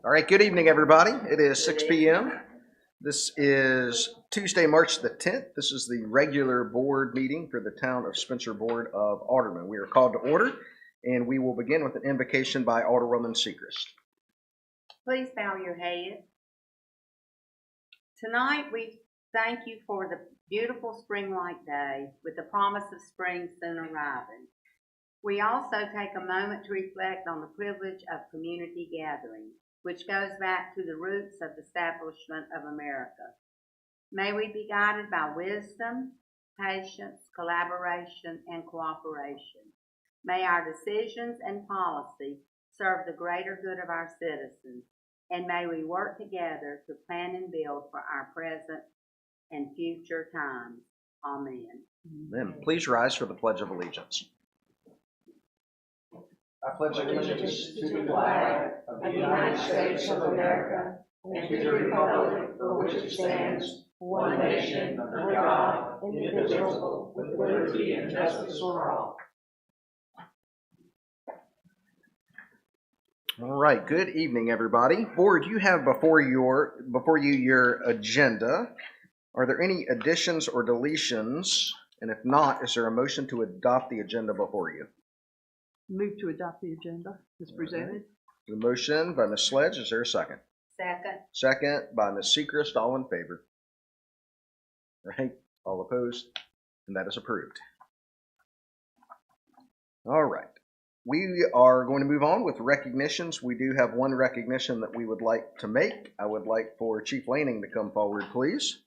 All right, good evening, everybody. It is 6 p.m. This is Tuesday, March the 10th. This is the regular board meeting for the Town of Spencer Board of Aldermen. We are called to order, and we will begin with an invocation by Alderwoman Sechrist. Please bow your head. Tonight we thank you for the beautiful spring-like day with the promise of spring soon arriving. We also take a moment to reflect on the privilege of community gathering, which goes back to the roots of the establishment of America. May we be guided by wisdom, patience, collaboration, and cooperation. May our decisions and policy serve the greater good of our citizens, and may we work together to plan and build for our present and future times. Amen. Amen. Please rise for the Pledge of Allegiance. I pledge allegiance to the flag of the United States of America and to the republic for which it stands, one nation, under God, indivisible, with liberty and justice for all. All right, good evening, everybody. Board, you have before you your agenda. Are there any additions or deletions? And if not, is there a motion to adopt the agenda before you? Move to adopt the agenda as presented. The motion by Ms. Sledge. Is there a second? Second. Second by Ms. Sechrist. All in favor? Right. All opposed? And that is approved. All right. We are going to move on with recognitions. We do have one recognition that we would like to make. I would like for Chief Lanning to come forward, please.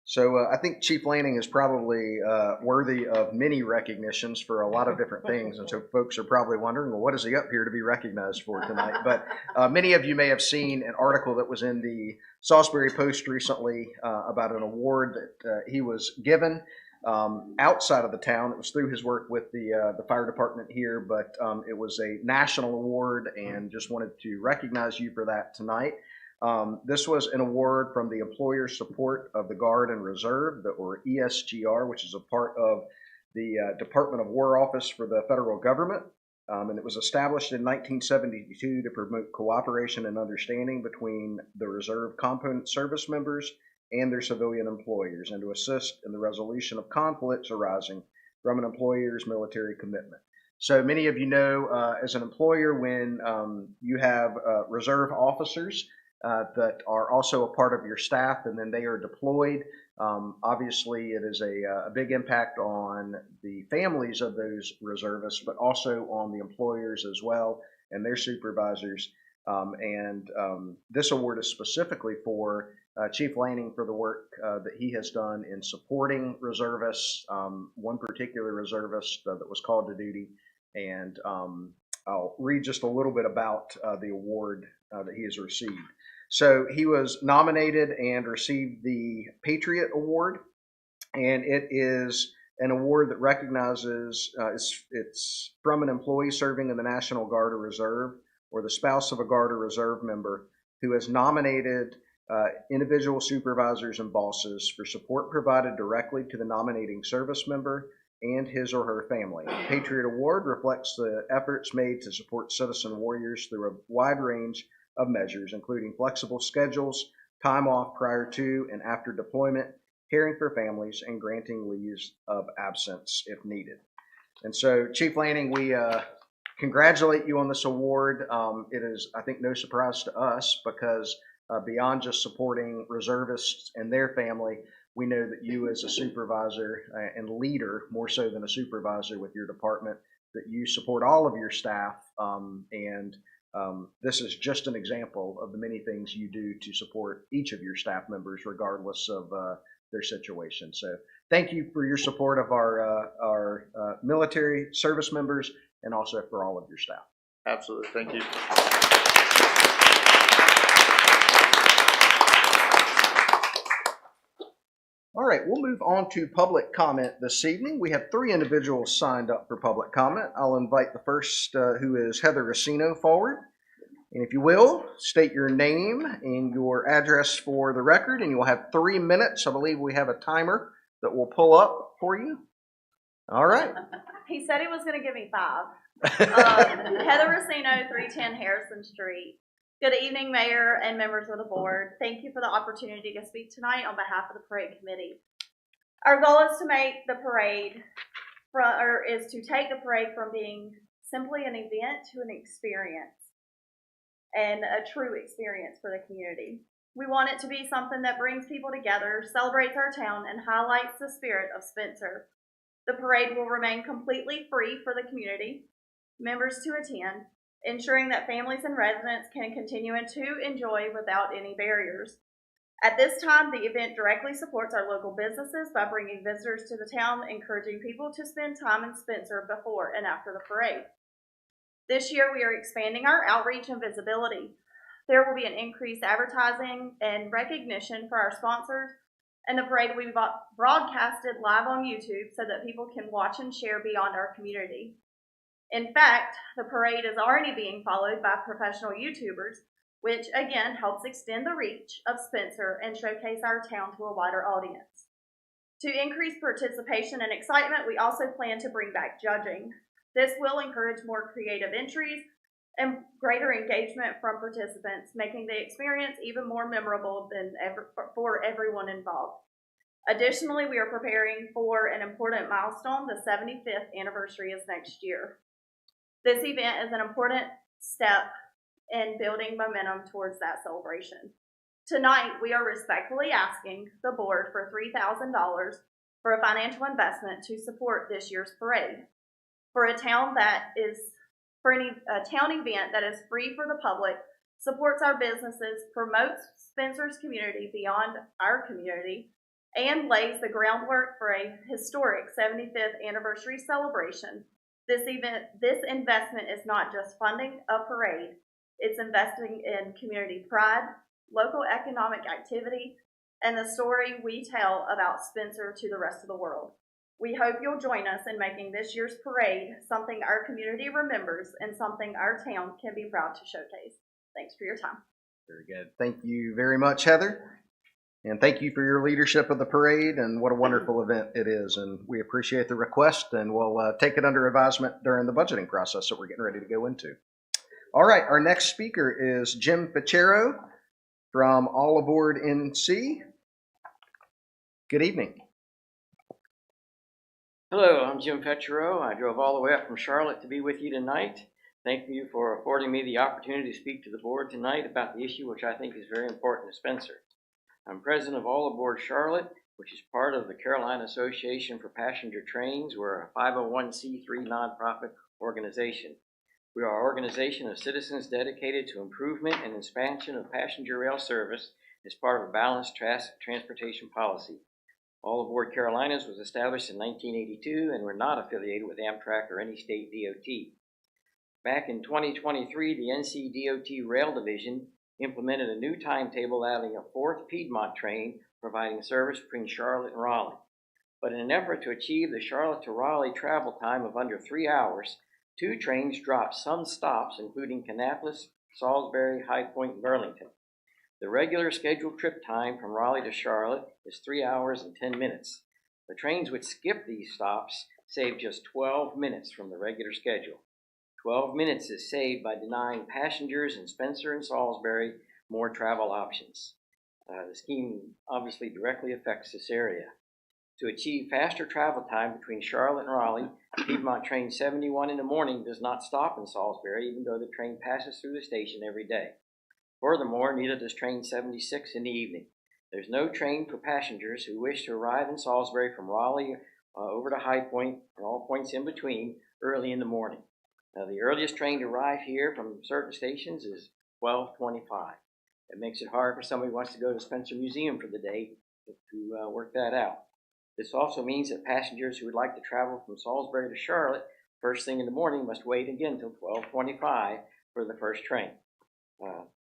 So I think Chief Lanning is probably worthy of many recognitions for a lot of different things. And so folks are probably wondering, well, what is he up here to be recognized for tonight? But many of you may have seen an article that was in the Salisbury Post recently about an award that he was given outside of the town. It was through his work with the fire department here, but it was a national award, and just wanted to recognize you for that tonight. This was an award from the Employer Support of the Guard and Reserve, or ESGR, which is a part of the Department of War Office for the federal government. And it was established in 1972 to promote cooperation and understanding between the Reserve component service members and their civilian employers, and to assist in the resolution of conflicts arising from an employer's military commitment. So many of you know, as an employer, when you have reserve officers that are also a part of your staff, and then they are deployed. Obviously, it is a big impact on the families of those reservists, but also on the employers as well and their supervisors. This award is specifically for Chief Lanning for the work that he has done in supporting reservists, one particular reservist that was called to duty. And I'll read just a little bit about the award that he has received. So he was nominated and received the Patriot Award, and it is an award that recognizes it's from an employee serving in the National Guard or Reserve, or the spouse of a Guard or Reserve member who has nominated individual supervisors and bosses for support provided directly to the nominating service member and his or her family. The Patriot Award reflects the efforts made to support citizen warriors through a wide range of measures, including flexible schedules, time off prior to and after deployment, caring for families, and granting leaves of absence if needed. And so, Chief Lanning, we congratulate you on this award. It is, I think, no surprise to us, because beyond just supporting reservists and their family, we know that you as a supervisor and leader, more so than a supervisor with your department, that you support all of your staff, this is just an example of the many things you do to support each of your staff members, regardless of their situation. So thank you for your support of our military service members, and also for all of your staff. Absolutely. Thank you. All right, we'll move on to public comment this evening. We have 3 individuals signed up for public comment. I'll invite the first, who is Heather Racino, forward. And if you will, state your name and your address for the record, and you'll have 3 minutes. I believe we have a timer that will pull up for you. All right. He said he was going to give me 5. Heather Racino, 310 Harrison Street. Good evening, Mayor and members of the board. Thank you for the opportunity to speak tonight on behalf of the parade committee. Our goal is to make the parade, is to take the parade from being simply an event to an experience, and a true experience for the community. We want it to be something that brings people together, celebrates our town, and highlights the spirit of Spencer. The parade will remain completely free for the community members to attend, ensuring that families and residents can continue to enjoy without any barriers. At this time, the event directly supports our local businesses by bringing visitors to the town, encouraging people to spend time in Spencer before and after the parade. This year, we are expanding our outreach and visibility. There will be an increased advertising and recognition for our sponsors, and the parade will be broadcasted live on YouTube so that people can watch and share beyond our community. In fact, the parade is already being followed by professional YouTubers, which again helps extend the reach of Spencer and showcase our town to a wider audience. To increase participation and excitement, we also plan to bring back judging. This will encourage more creative entries and greater engagement from participants, making the experience even more memorable for everyone involved. Additionally, we are preparing for an important milestone. The 75th anniversary is next year. This event is an important step in building momentum towards that celebration. Tonight, we are respectfully asking the board for $3,000 for a financial investment to support this year's parade. For a town event that is free for the public, supports our businesses, promotes Spencer's community beyond our community, and lays the groundwork for a historic 75th anniversary celebration. This investment is not just funding a parade, it's investing in community pride, local economic activity, and the story we tell about Spencer to the rest of the world. We hope you'll join us in making this year's parade something our community remembers and something our town can be proud to showcase. Thanks for your time. Very good. Thank you very much, Heather. And thank you for your leadership of the parade, and what a wonderful event it is. And we appreciate the request, and we'll take it under advisement during the budgeting process that we're getting ready to go into. All right, our next speaker is Jim Pachero from All Aboard NC. Good evening. Hello, I'm Jim Petro. I drove all the way up from Charlotte to be with you tonight. Thank you for affording me the opportunity to speak to the board tonight about the issue which I think is very important to Spencer. I'm president of All Aboard Charlotte, which is part of the Carolina Association for Passenger Trains. We're a 501c3 nonprofit organization. We are an organization of citizens dedicated to improvement and expansion of passenger rail service as part of a balanced transportation policy. All Aboard Carolinas was established in 1982, and we're not affiliated with Amtrak or any state DOT. Back in 2023, the NC DOT Rail Division implemented a new timetable adding a 4th Piedmont train providing service between Charlotte and Raleigh. But in an effort to achieve the Charlotte to Raleigh travel time of under 3 hours, 2 trains dropped some stops, including Kannapolis, Salisbury, High Point, and Burlington. The regular scheduled trip time from Raleigh to Charlotte is 3 hours and 10 minutes. The trains which skip these stops save just 12 minutes from the regular schedule. 12 minutes is saved by denying passengers in Spencer and Salisbury more travel options. The scheme obviously directly affects this area. To achieve faster travel time between Charlotte and Raleigh, Piedmont Train 71 in the morning does not stop in Salisbury, even though the train passes through the station every day. Furthermore, neither does Train 76 in the evening. There's no train for passengers who wish to arrive in Salisbury from Raleigh over to High Point and all points in between early in the morning. Now, the earliest train to arrive here from certain stations is 12:25. It makes it hard for somebody who wants to go to Spencer Museum for the day to work that out. This also means that passengers who would like to travel from Salisbury to Charlotte first thing in the morning must wait again until 12:25 for the first train.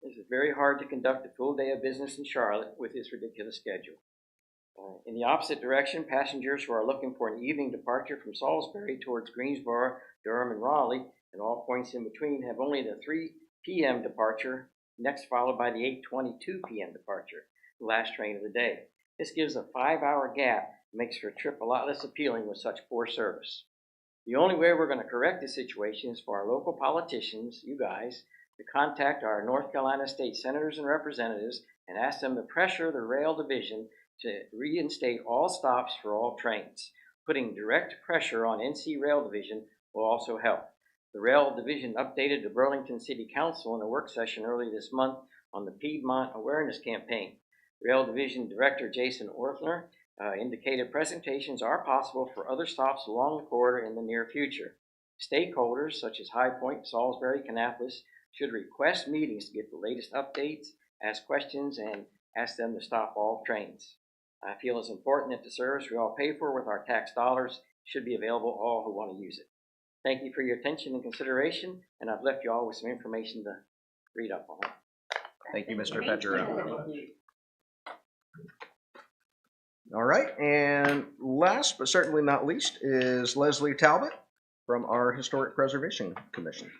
This is very hard to conduct a full day of business in Charlotte with this ridiculous schedule. In the opposite direction, passengers who are looking for an evening departure from Salisbury towards Greensboro, Durham, and Raleigh, and all points in between, have only the 3 p.m. departure, next followed by the 8:22 p.m. departure, the last train of the day. This gives a 5-hour gap and makes for a trip a lot less appealing with such poor service. The only way we're going to correct this situation is for our local politicians, you guys, to contact our North Carolina state senators and representatives and ask them to pressure the rail division to reinstate all stops for all trains. Putting direct pressure on NC Rail Division will also help. The Rail Division updated the Burlington City Council in a work session early this month on the Piedmont Awareness Campaign. Rail Division Director Jason Orthner indicated presentations are possible for other stops along the corridor in the near future. Stakeholders such as High Point, Salisbury, Kannapolis should request meetings to get the latest updates, ask questions, and ask them to stop all trains. I feel it's important that the service we all pay for with our tax dollars should be available to all who want to use it. Thank you for your attention and consideration, and I've left you all with some information to read up on. Thank you, Mr. Petro. All right, and last but certainly not least is Leslie Talbot from our Historic Preservation Commission.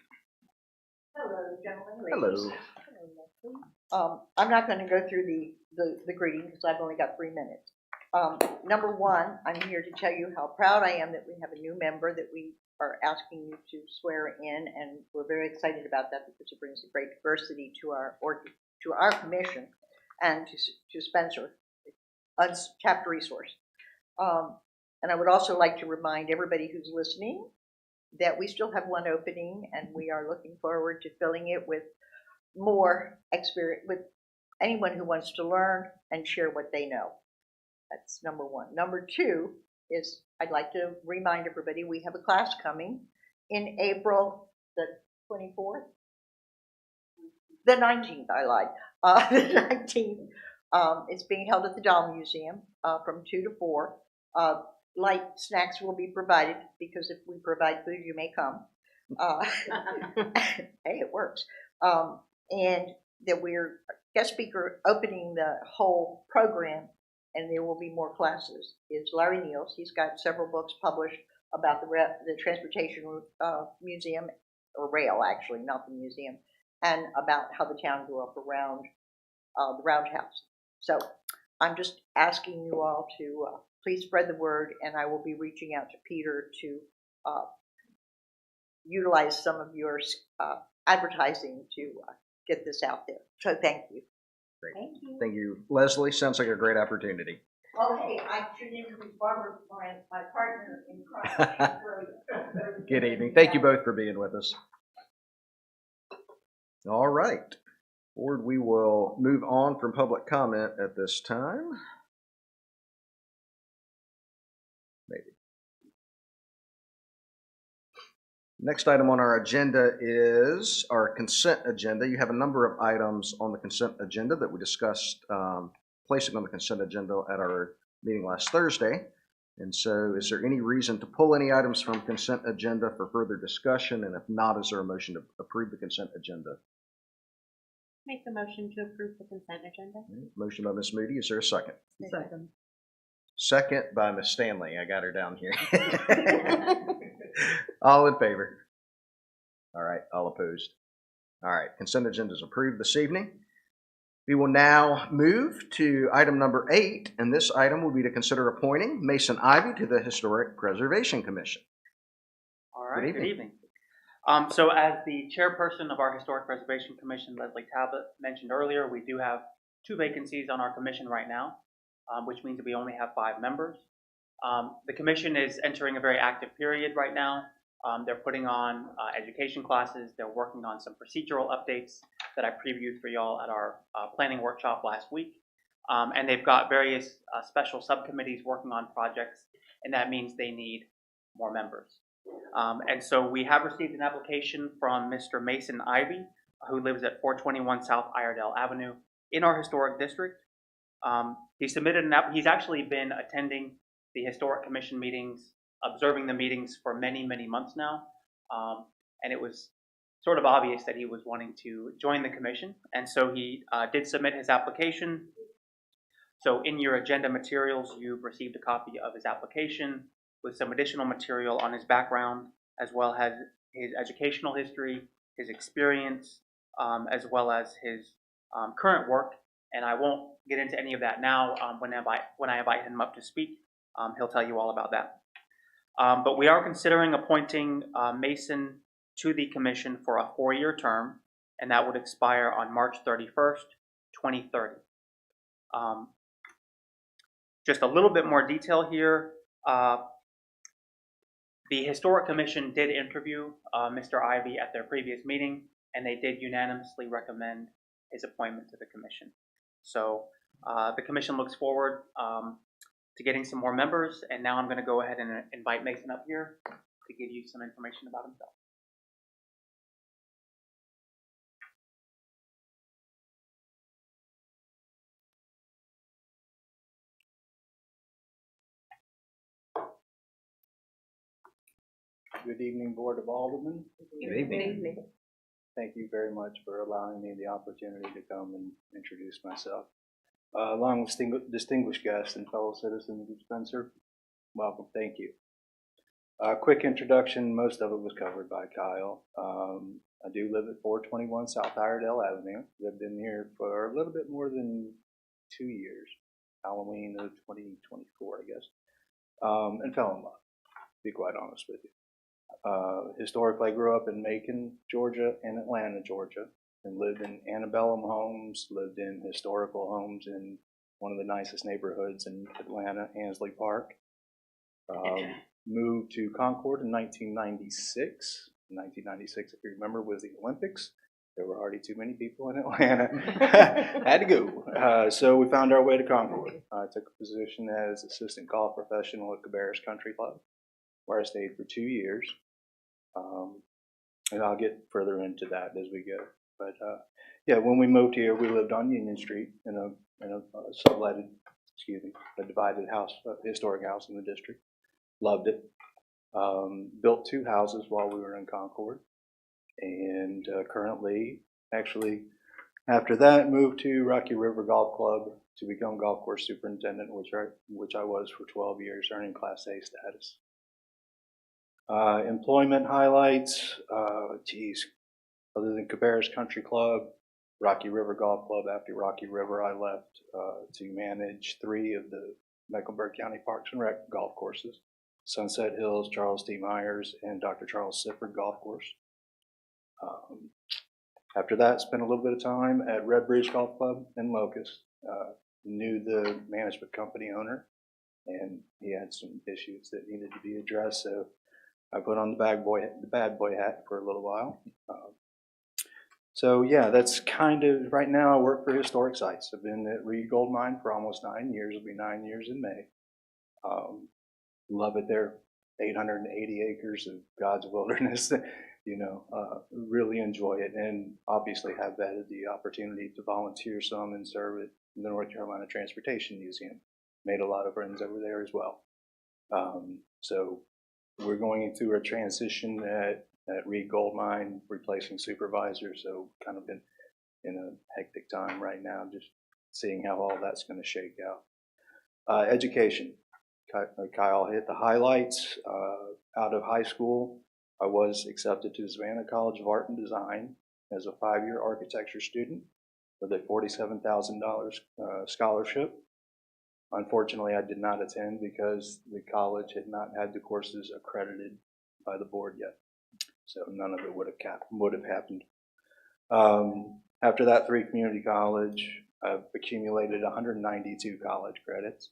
Hello, gentlemen. Hello. Hello. I'm not going to go through the greeting because I've only got 3 minutes. Number one, I'm here to tell you how proud I am that we have a new member that we are asking you to swear in, and we're very excited about that because it brings a great diversity to our commission and to Spencer, untapped resource. And I would also like to remind everybody who's listening that we still have one opening, and we are looking forward to filling it with more experience, with anyone who wants to learn and share what they know. That's number one. Number two is I'd like to remind everybody we have a class coming in April the 24th, the 19th, I lied, the 19th. It's being held at the Doll Museum from 2 to 4. Light snacks will be provided because if we provide food, you may come. Hey, it works. And that we're guest speaker opening the whole program, and there will be more classes, is Larry Niels. He's got several books published about the transportation museum, or rail actually, not the museum, and about how the town grew up around the Roundhouse. So I'm just asking you all to please spread the word, and I will be reaching out to Peter to utilize some of your advertising to get this out there. So thank you. Great. Thank you. Thank you, Leslie. Sounds like a great opportunity. Oh, hey, I should introduce Barbara, my partner in crime. Good evening. Thank you both for being with us. All right. Board, we will move on from public comment at this time. Maybe. Next item on our agenda is our consent agenda. You have a number of items on the consent agenda that we discussed placing on the consent agenda at our meeting last Thursday. And so is there any reason to pull any items from consent agenda for further discussion? And if not, is there a motion to approve the consent agenda? Make the motion to approve the consent agenda. Motion by Ms. Moody. Is there a second? Second. Second by Ms. Stanley. I got her down here. All in favor? All right. All opposed? All right. Consent agenda is approved this evening. We will now move to item number 8, and this item will be to consider appointing Mason Ivy to the Historic Preservation Commission. All right, Good evening. So as the chairperson of our Historic Preservation Commission, Leslie Talbot, mentioned earlier, we do have 2 vacancies on our commission right now, which means that we only have 5 members. The commission is entering a very active period right now. They're putting on education classes. They're working on some procedural updates that I previewed for y'all at our planning workshop last week. And they've got various special subcommittees working on projects, and that means they need more members. And so we have received an application from Mr. Mason Ivy, who lives at 421 South Iredell Avenue in our historic district. He submitted he's actually been attending the Historic Commission meetings, observing the meetings for many, many months now. And it was sort of obvious that he was wanting to join the commission. And so he did submit his application. So in your agenda materials, you've received a copy of his application with some additional material on his background, as well as his educational history, his experience, as well as his current work. And I won't get into any of that now. When I invite him up to speak, he'll tell you all about that. But we are considering appointing Mason to the commission for a 4-year term, and that would expire on March 31st, 2030. Just a little bit more detail here. The Historic Commission did interview Mr. Ivy at their previous meeting, and they did unanimously recommend his appointment to the commission. So the commission looks forward to getting some more members, and now I'm going to go ahead and invite Mason up here to give you some information about himself. Good evening, Board of Aldermen. Good evening. Thank you very much for allowing me the opportunity to come and introduce myself. Along with distinguished guests and fellow citizens of Spencer, welcome, thank you. Quick introduction, most of it was covered by Kyle. I do live at 421 South Iredale Avenue. Lived in here for a little bit more than 2 years, Halloween of 2024, I guess, and fell in love, to be quite honest with you. Historically, I grew up in Macon, Georgia, and Atlanta, Georgia, and lived in antebellum homes, lived in historical homes in one of the nicest neighborhoods in Atlanta, Ansley Park. Moved to Concord in 1996. 1996, if you remember, was the Olympics. There were already too many people in Atlanta. Had to go. So we found our way to Concord. I took a position as assistant golf professional at Cabarrus Country Club, where I stayed for 2 years. And I'll get further into that as we go. But yeah, when we moved here, we lived on Union Street in a subletted, a divided house, historic house in the district. Loved it. Built 2 houses while we were in Concord, and currently, actually, after that, moved to Rocky River Golf Club to become golf course superintendent, which I was for 12 years, earning Class A status. Employment highlights, other than Cabarrus Country Club, Rocky River Golf Club. After Rocky River, I left to manage 3 of the Mecklenburg County Parks and Rec golf courses: Sunset Hills, Charles T. Myers, and Dr. Charles Sifford Golf Course. After that, spent a little bit of time at Red Bridge Golf Club in Locust. Knew the management company owner, and he had some issues that needed to be addressed, so I put on the bad boy hat for a little while. So yeah, that's kind of, right now I work for historic sites. I've been at Reed Gold Mine for almost 9 years. It'll be 9 years in May. Love it there. 880 acres of God's wilderness. Really enjoy it, and obviously have had the opportunity to volunteer some and serve at the North Carolina Transportation Museum. Made a lot of friends over there as well. So we're going through a transition at Reed Gold Mine, replacing supervisors, so kind of been in a hectic time right now, just seeing how all that's going to shake out. Education. Kyle hit the highlights. Out of high school, I was accepted to Savannah College of Art and Design as a 5-year architecture student with a $47,000 scholarship. Unfortunately, I did not attend because the college had not had the courses accredited by the board yet, so none of it would have happened. After that, 3 community college. I've accumulated 192 college credits,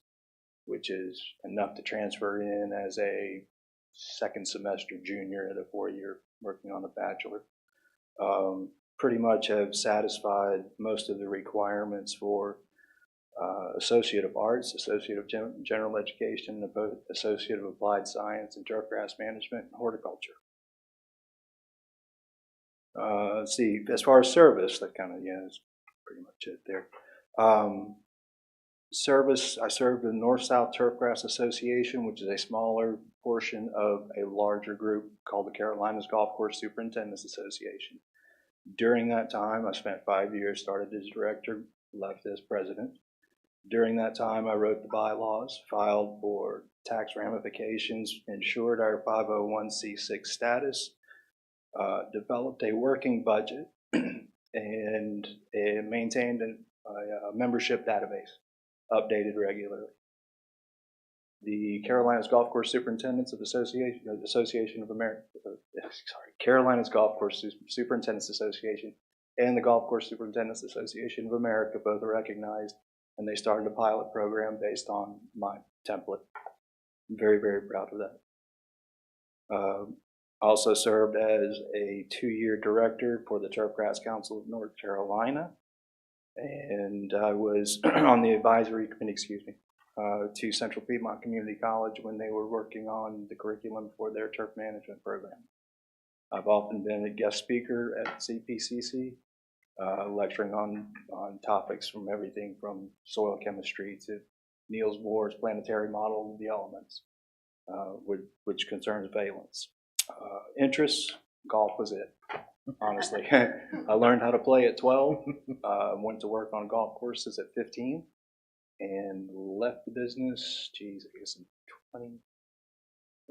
which is enough to transfer in as a second semester junior at a 4-year working on a bachelor. Pretty much have satisfied most of the requirements for Associate of Arts, Associate of General Education, Associate of Applied Science, and Turfgrass Management and Horticulture. Let's see, as far as service, that kind of, is pretty much it there. Service, I served in the North-South Turfgrass Association, which is a smaller portion of a larger group called the Carolinas Golf Course Superintendents Association. During that time, I spent 5 years, started as director, left as president. During that time, I wrote the bylaws, filed for tax ramifications, ensured our 501c6 status, developed a working budget, and it maintained a membership database, updated regularly. The Carolinas Golf Course Superintendents of Association of America, Carolinas Golf Course Superintendents Association and the Golf Course Superintendents Association of America both are recognized, and they started a pilot program based on my template. I'm very, very proud of that. Also served as a 2-year director for the Turfgrass Council of North Carolina, and I was on the advisory committee, to Central Piedmont Community College when they were working on the curriculum for their turf management program. I've often been a guest speaker at CPCC, lecturing on topics from everything from soil chemistry to Niels Bohr's planetary model of the elements, which concerns valence. Interests, golf was it, honestly. I learned how to play at 12, went to work on golf courses at 15, and left the business, I guess in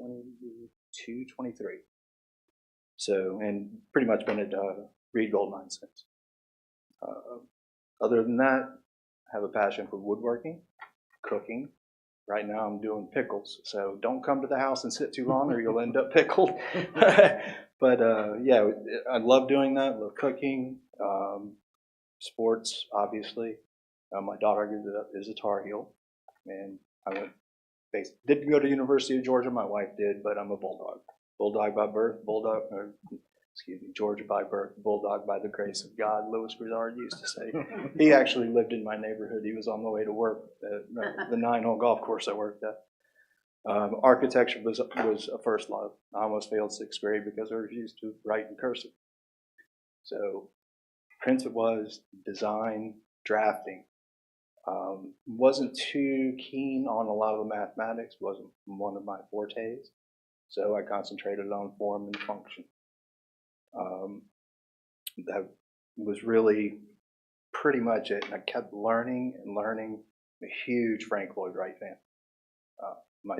22, 23. So, and pretty much been at Reed Goldmine since. Other than that, I have a passion for woodworking, cooking. Right now I'm doing pickles, so don't come to the house and sit too long or you'll end up pickled. But yeah, I love doing that, love cooking, sports, obviously. My daughter is a Tar Heel, and didn't go to University of Georgia, my wife did, but I'm a Bulldog. Bulldog by birth, Georgia by birth, Bulldog by the grace of God, Louis Grizzard used to say. He actually lived in my neighborhood. He was on the way to work at the 9-hole golf course I worked at. Architecture was a first love. I almost failed 6th grade because I refused to write in cursive. So, principal was design, drafting. Wasn't too keen on a lot of the mathematics, wasn't one of my fortes, so I concentrated on form and function. That was really pretty much it, and I kept learning and learning. I'm a huge Frank Lloyd Wright fan. My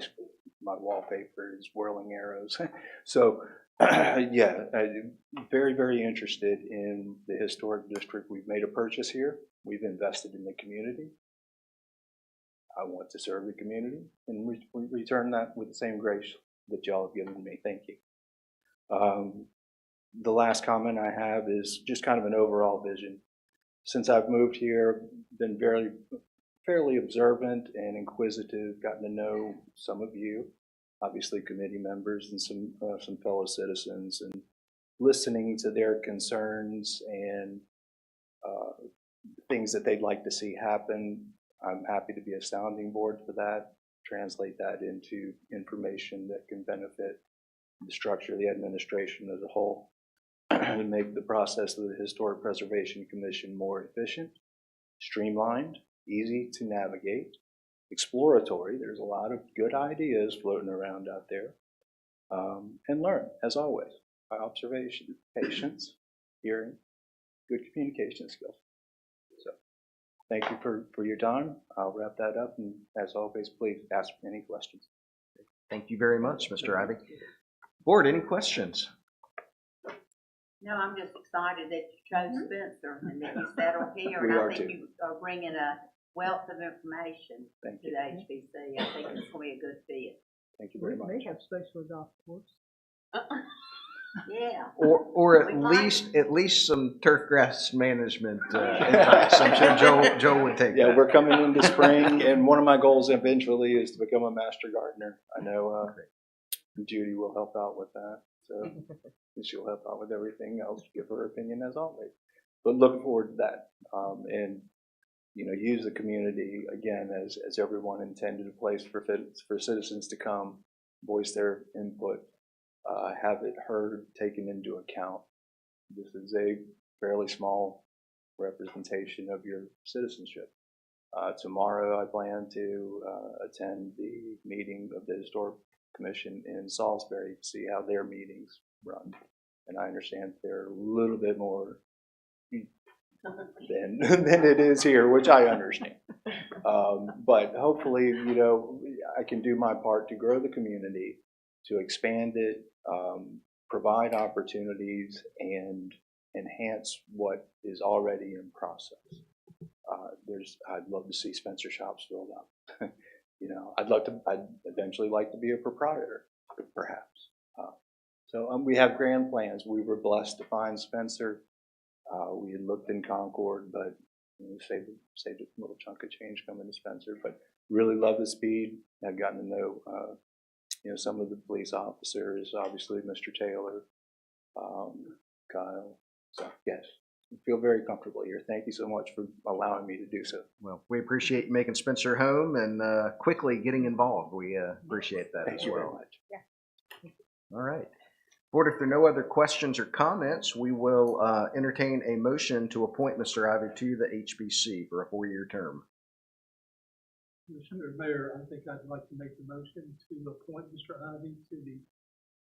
wallpaper is whirling arrows. So yeah, I'm very, very interested in the historic district. We've made a purchase here. We've invested in the community. I want to serve the community and return that with the same grace that y'all have given me. Thank you. The last comment I have is just kind of an overall vision. Since I've moved here, been fairly observant and inquisitive, gotten to know some of you, obviously committee members and some fellow citizens, and listening to their concerns and things that they'd like to see happen. I'm happy to be a sounding board for that, translate that into information that can benefit the structure of the administration as a whole, and make the process of the Historic Preservation Commission more efficient, streamlined, easy to navigate, exploratory. There's a lot of good ideas floating around out there, and learn, as always, by observation, patience, hearing, good communication skills. So, thank you for your time. I'll wrap that up, and as always, please ask me any questions. Thank you very much, Mr. Ivy. Board, any questions? No, I'm just excited that you chose Spencer and that you settled here. We And are I think too. you are bringing a wealth of information Thank to you. the HBC. I think it's going to be a good fit. Thank you We very much. may have space for a golf course. Yeah. Or at We might. least some turf grass management advice. I'm sure Joe would take Yeah, that. we're coming into spring, and one of my goals eventually is to become a master gardener. I know Judy will help out with that, so she'll help out with everything else, give her opinion as always. But look forward to that, and use the community again as everyone intended a place for citizens to come, voice their input, have it heard, taken into account. This is a fairly small representation of your citizenship. Tomorrow I plan to attend the meeting of the Historic Commission in Salisbury to see how their meetings run. And I understand they're a little bit more than it is here, which I understand. But hopefully, I can do my part to grow the community, to expand it, provide opportunities, and enhance what is is already in process. I'd love to see Spencer shops filled up. You know, I'd eventually like to be a proprietor, perhaps. We have grand plans. We were blessed to find Spencer. We had looked in Concord, but we saved a little chunk of change coming to Spencer. But really love the speed. I've gotten to know, some of the police officers, obviously Mr. Taylor, Kyle. So yes, I feel very comfortable here. Thank you so much for allowing me to do so. Well, we appreciate you making Spencer home and quickly getting involved. We appreciate that Thank as you well. very much. All right. Board, if there are no other questions or comments, we will entertain a motion to appoint Mr. Ivy to the HBC for a 4-year term. Mr. Mayor, I think I'd like to make the motion to appoint Mr. Ivy to the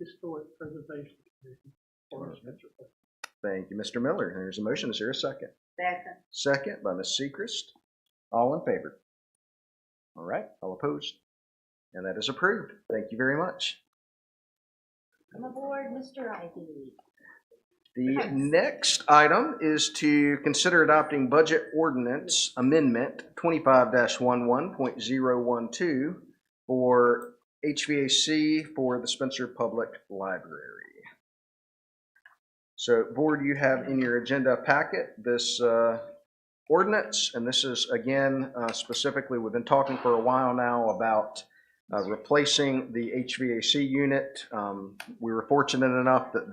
Historic Preservation Commission for Spencer. Thank you, Mr. Miller. There's a motion. Is there a second? Second. Second by Ms. Sechrist. All in favor? All right. All opposed? And that is approved. Thank you very much. Come aboard, Mr. Ivy. The next item is to consider adopting Budget Ordinance Amendment 25-11.012 for HVAC for the Spencer Public Library. So, Board, you have in your agenda packet this ordinance, and this is, again, specifically, we've been talking for a while now about replacing the HVAC unit. We were fortunate enough that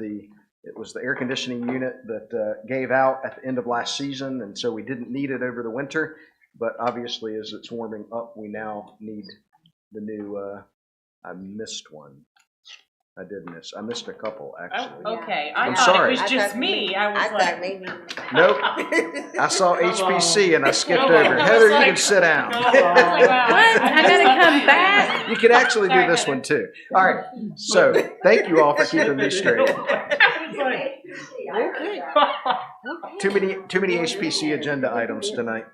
it was the air conditioning unit that gave out at the end of last season, and so we didn't need it over the winter. But obviously, as it's warming up, we now need the new. I missed one. I did miss. I missed a couple actually. Oh, okay. I'm I thought sorry. it was just me. I was like, maybe. Nope. I saw HPC and I skipped Come over. on. I Heather, was you can like, sit down. I was like, wow. What? I gotta come back? You can actually do this one too. All right. So thank you all for keeping me straight. Too many HPC agenda items tonight.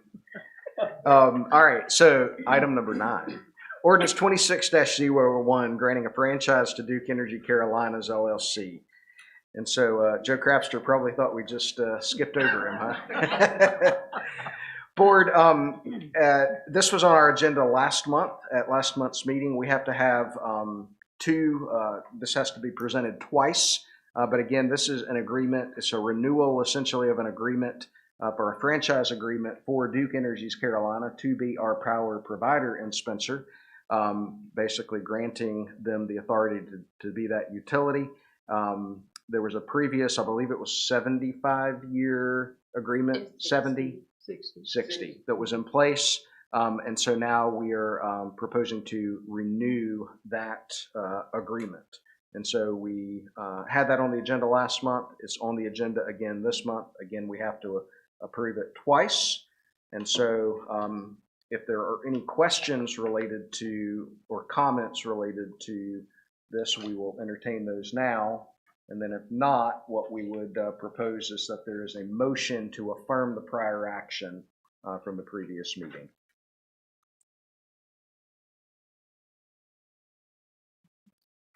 All right. So item number 9. Ordinance 26-01, granting a franchise to Duke Energy Carolinas LLC. And so Joe Crapster probably thought we just skipped over him, huh? Board, this was on our agenda last month. At last month's meeting, we have to have this has to be presented twice. But again, this is an agreement. It's a renewal, essentially, of an agreement for a franchise agreement for Duke Energy's Carolina to be our power provider in Spencer. Basically granting them the authority to be that utility. There was a previous, I believe it was 75-year agreement, 60 that was in place. And so now we are proposing to renew that agreement. And so we had that on the agenda last month. It's on the agenda again this month. Again, we have to approve it twice. And so if there are any questions related to or comments related to this, we will entertain those now. And then if not, what we would propose is that there is a motion to affirm the prior action from the previous meeting.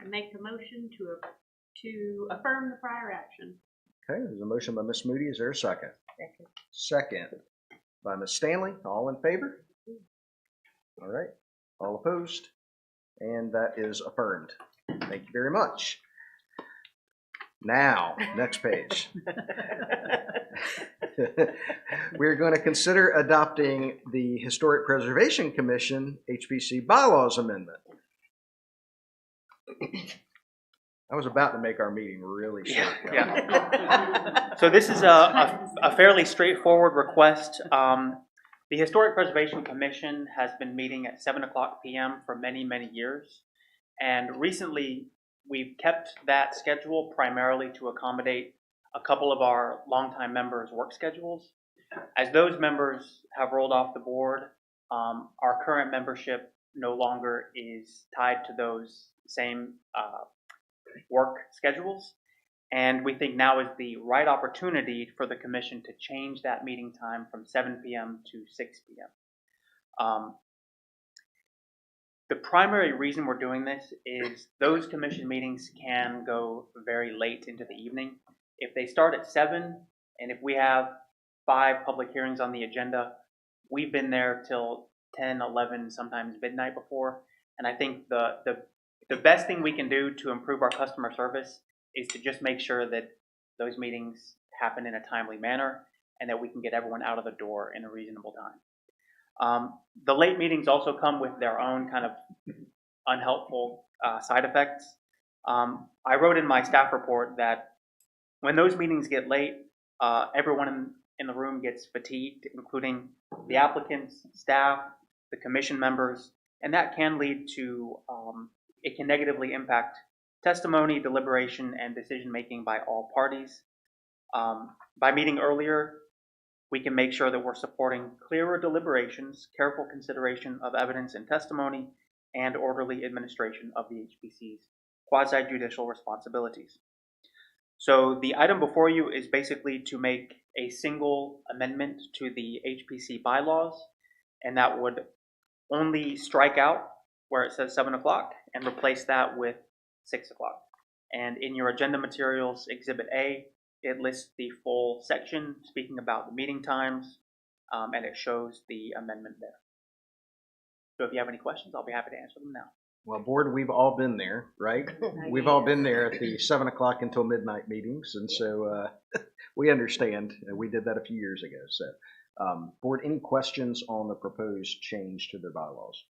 I make the motion to affirm the prior action. Okay, there's a motion by Ms. Moody. Is there a second? Second by Ms. Stanley. All in favor? All right. All opposed? And that is affirmed. Thank you very much. Now, next page. We're going to consider adopting the Historic Preservation Commission HPC bylaws amendment. I was about to make our meeting really short. Yeah. So this is a fairly straightforward request. The Historic Preservation Commission has been meeting at 7 o'clock p.m. for many, many years. And recently, we've kept that schedule primarily to accommodate a couple of our longtime members' work schedules. As those members have rolled off the board, our current membership no longer is tied to those same work schedules. And we think now is the right opportunity for the commission to change that meeting time from 7 p.m. to 6 p.m. The primary reason we're doing this is those commission meetings can go very late into the evening. If they start at 7, and if we have 5 public hearings on the agenda. We've been there till 10, 11, sometimes midnight before. And I think the best thing we can do to improve our customer service is to just make sure that those meetings happen in a timely manner and that we can get everyone out of the door in a reasonable time. The late meetings also come with their own kind of unhelpful side effects. I wrote in my staff report that when those meetings get late, everyone in the room gets fatigued, including the applicants, staff, the commission members, and that can lead to, it can negatively impact testimony, deliberation, and decision-making by all parties. By meeting earlier, we can make sure that we're supporting clearer deliberations, careful consideration of evidence and testimony, and orderly administration of the HPC's quasi-judicial responsibilities. So the item before you is basically to make a single amendment to the HPC bylaws, and that would only strike out where it says 7 o'clock and replace that with 6 o'clock. And in your agenda materials, Exhibit A, it lists the full section speaking about the meeting times, and it shows the amendment there. So if you have any questions, I'll be happy to answer them now. Well, board, we've all been there, right? We've all been there at the 7 o'clock until midnight meetings, and so we understand. We did that a few years ago. So, board, any questions on the proposed change to their bylaws?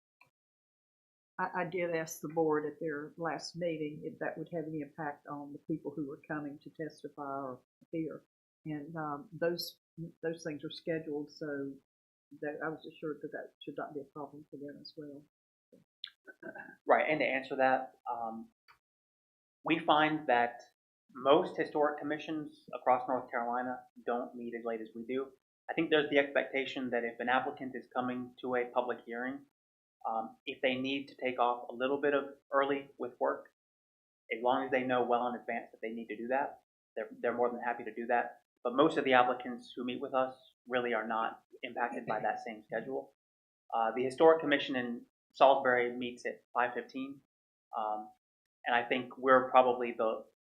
I did ask the board at their last meeting if that would have any impact on the people who were coming to testify or appear. And those things are scheduled, so that I was assured that that should not be a problem for them as well. Right, and to answer that, we find that most historic commissions across North Carolina don't meet as late as we do. I think there's the expectation that if an applicant is coming to a public hearing, if they need to take off a little bit of early with work, as long as they know well in advance that they need to do that, they're more than happy to do that. But most of the applicants who meet with us really are not impacted by that same schedule. The Historic Commission in Salisbury meets at 5:15, and I think we're probably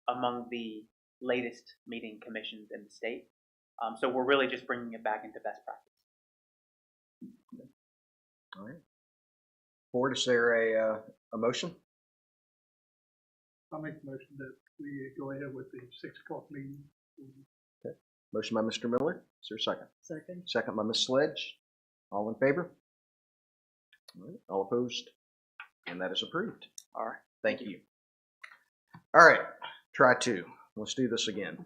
among the latest meeting commissions in the state. So we're really just bringing it back into best practice. All right. Board, is there a motion? I'll make the motion that we go ahead with the 6 o'clock meeting. Okay. Motion by Mr. Miller. Is there a second? Second. Second by Ms. Sledge. All in favor? All right. All opposed? And that is approved. All right. Thank you. All right. Try 2. Let's do this again.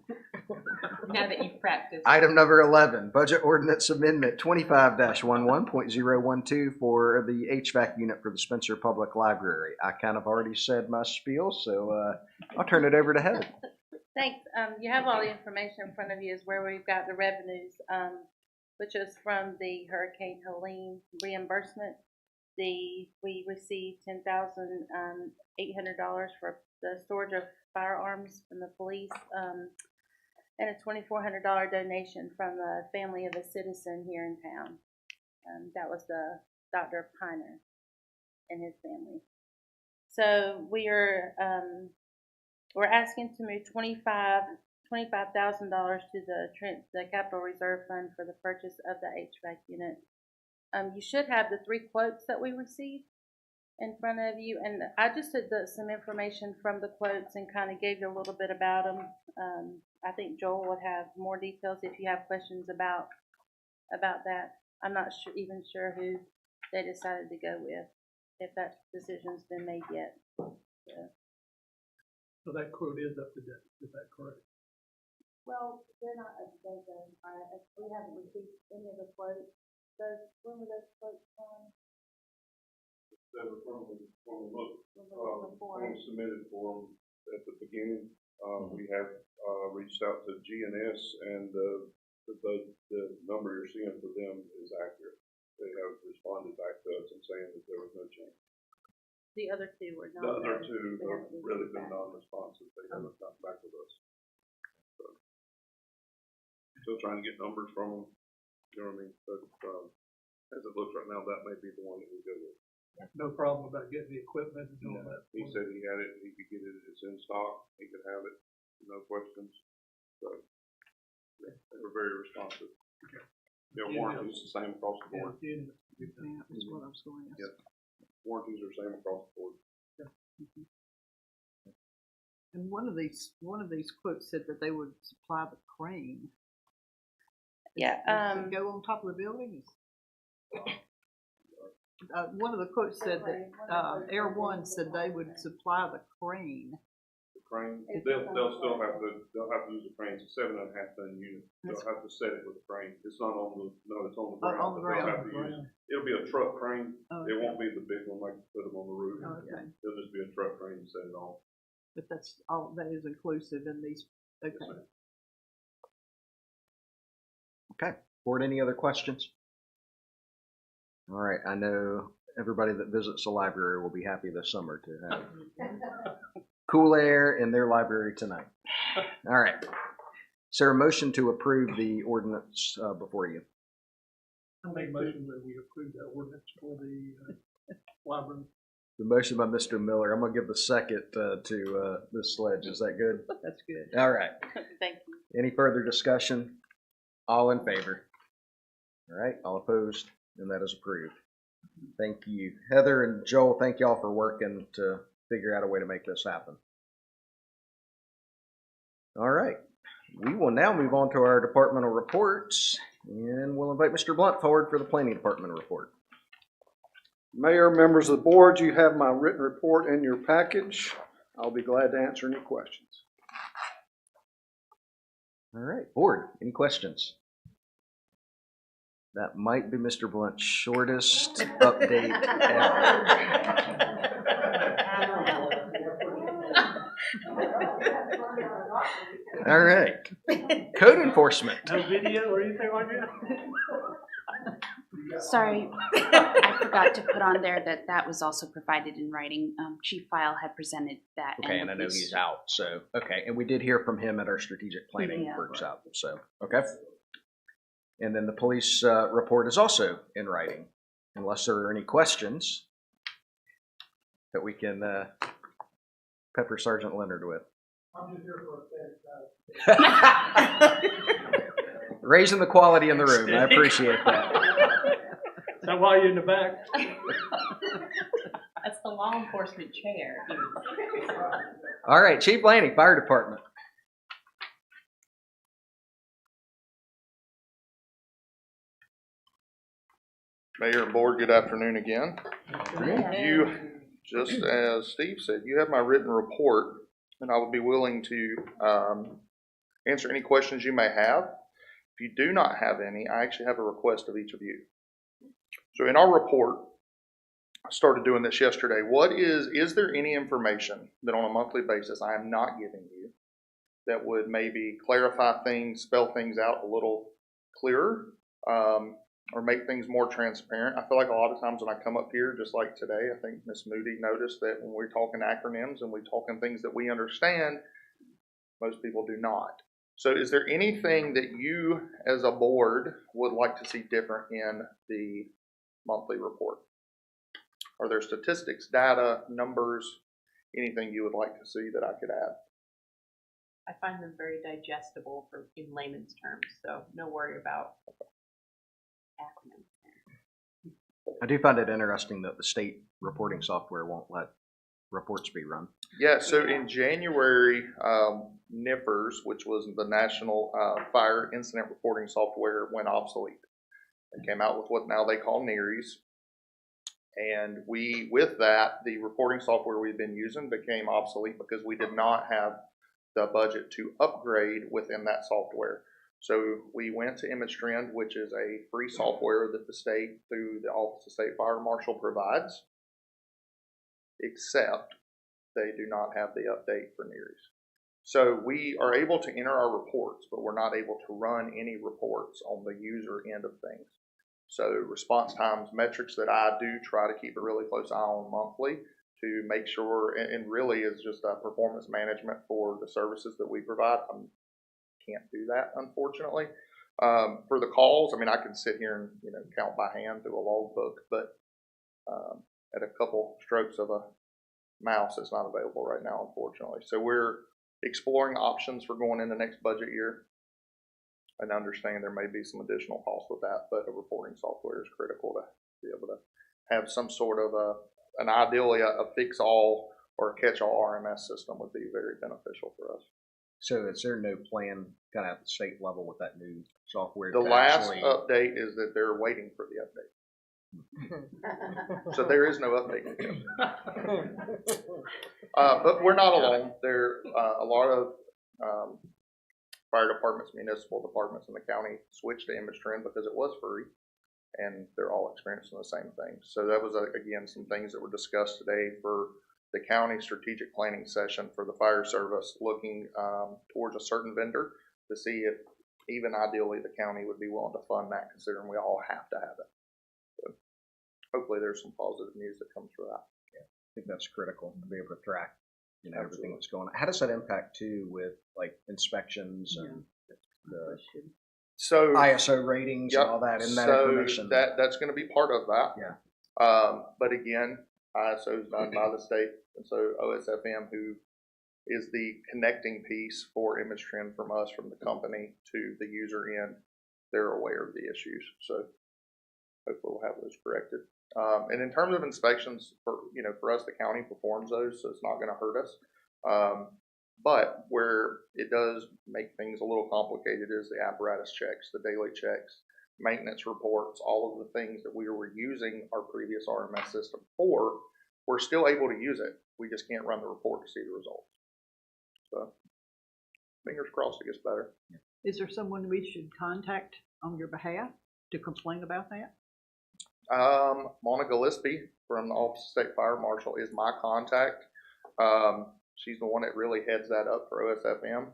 Now that you've practiced. Item number 11, Budget Ordinance Amendment 25-11.012 for the HVAC unit for the Spencer Public Library. I kind of already said my spiel, so I'll turn it over to Heather. Thanks. You have all the information in front of you is where we've got the revenues, which is from the Hurricane Helene reimbursement. We received $10,800 for the storage of firearms from the police, and a $2,400 donation from the family of a citizen here in town. That was the Dr. Piner and his family. So we're asking to move $25,000 to the Capital Reserve Fund for the purchase of the HVAC unit. You should have the 3 quotes that we received in front of you, and I just took some information from the quotes and kind of gave you a little bit about them. I think Joel would have more details if you have questions about that. I'm not even sure who they decided to go with, if that decision's been made yet. So that quote is up to date, is that correct? Well, they're not up to date though. We haven't received any of the quotes. When were those quotes from? They were from when we looked, when we submitted for them at the beginning. We have reached out to GNS, and the number you're seeing for them is accurate. They have responded back to us and saying that there was no change. The other 2 were not. The other 2 have really been non-responsive. They haven't gotten back with us. So, still trying to get numbers from them. You know what I mean? But as it looks right now, that may be the one that we go with. No problem about getting the equipment and doing that. He said he had it, he could get it, it's in stock, he could have it, no questions. So, yeah, they were very responsive. Yeah, warranties the same across the board. Yeah, that's what I was going to ask. Yep. Warranties are same across the board. And one of these quotes said that they would supply the crane. Yeah, Does it go on top of the building? One of the quotes said that Air One said they would supply the crane. The crane, they'll still have to use the crane. It's a 7.5 ton unit. They'll have to set it with a crane. It's not on the, no, it's on the ground. On the ground. They'll have to use, it'll be a truck crane. Oh, It okay. won't be the big one like you put them on the roof. Oh, okay. It'll just be a truck crane to set it on. But that's all that is inclusive in these. Okay. Okay. Board, any other questions? All right. I know everybody that visits the library will be happy this summer to have cool air in their library tonight. All right. Is there a motion to approve the ordinance before you? I'll make a motion that we approve that ordinance for the library. The motion by Mr. Miller. I'm going to give the second to Ms. Sledge. Is that good? That's good. All right. thank you. Any further discussion? All in favor? All right. All opposed? And that is approved. Thank you. Heather and Joel, thank y'all for working to figure out a way to make this happen. All right. We will now move on to our departmental reports, and we'll invite Mr. Blunt forward for the planning department report. Mayor, members of the board, you have my written report in your package. I'll be glad to answer any questions. All right, board, any questions? That might be Mr. Blunt's shortest update ever. All right, code enforcement. No video or anything like that? Sorry, I forgot to put on there that that was also provided in writing. Chief File had presented that. Okay, and I know he's out, so, okay, and we did hear from him at our strategic planning Yeah. workshop, so, okay. And then the police report is also in writing, unless there are any questions that we can pepper Sergeant Leonard with. I'm just here for a second. Raising the quality in the room, I appreciate that. So why are you in the back? That's the law enforcement chair. All right, Chief Lanning, Fire Department. Mayor and board, good afternoon again. You, just as Steve said, you have my written report, and I would be willing to answer any questions you may have. If you do not have any, I actually have a request of each of you. So in our report, I started doing this yesterday. Is there any information that on a monthly basis I am not giving you that would maybe clarify things, spell things out a little clearer, or make things more transparent? I feel like a lot of times when I come up here, just like today, I think Ms. Moody noticed that when we're talking acronyms and we're talking things that we understand, most people do not. So is there anything that you as a board would like to see different in the monthly report? Are there statistics, data, numbers, anything you would like to see that I could add? I find them very digestible in layman's terms, so no worry about acronyms. I do find it interesting that the state reporting software won't let reports be run. Yeah, so in January, NIFRS, which was the National Fire Incident Reporting Software, went obsolete. They came out with what now they call NERIs. And with that, the reporting software we've been using became obsolete because we did not have the budget to upgrade within that software. So we went to ImageTrend, which is a free software that the state, through the Office of State Fire Marshal, provides, except they do not have the update for NERIs. So we are able to enter our reports, but we're not able to run any reports on the user end of things. So response times, metrics that I do try to keep a really close eye on monthly to make sure, and really is just a performance management for the services that we provide. I can't do that, unfortunately. For the calls, I mean, I can sit here and count by hand through a logbook, but at a couple strokes of a mouse, it's not available right now, unfortunately. So we're exploring options for going into next budget year. and understand there may be some additional costs with that, but a reporting software is critical to be able to have some sort of ideally a fix-all or a catch-all RMS system would be very beneficial for us. So is there no plan kind of at the state level with that new software? The last update is that they're waiting for the update. So there is no update. But we're not alone. There a lot of fire departments, municipal departments in the county switched to ImageTrend because it was free, and they're all experiencing the same thing. So that was, again, some things that were discussed today for the county strategic planning session for the fire service, looking towards a certain vendor to see if even ideally the county would be willing to fund that, considering we all have to have it. So hopefully there's some positive news that comes from that. Yeah, I think that's critical to be able to track, everything that's going on. How does that impact too with like inspections and the ISO ratings and all that in that information? That's going to be part of that. Yeah. But again, ISO is done by the state, and so OSFM, who is the connecting piece for ImageTrend from us, from the company to the user end, they're aware of the issues. So hopefully we'll have those corrected. And in terms of inspections, for us, the county performs those, so it's not going to hurt us. But where it does make things a little complicated is the apparatus checks, the daily checks, maintenance reports, all of the things that we were using our previous RMS system for. We're still able to use it. We just can't run the report to see the results. So fingers crossed it gets better. Is there someone we should contact on your behalf to complain about that? Mona Gillespie from the Office of State Fire Marshal is my contact. She's the one that really heads that up for OSFM.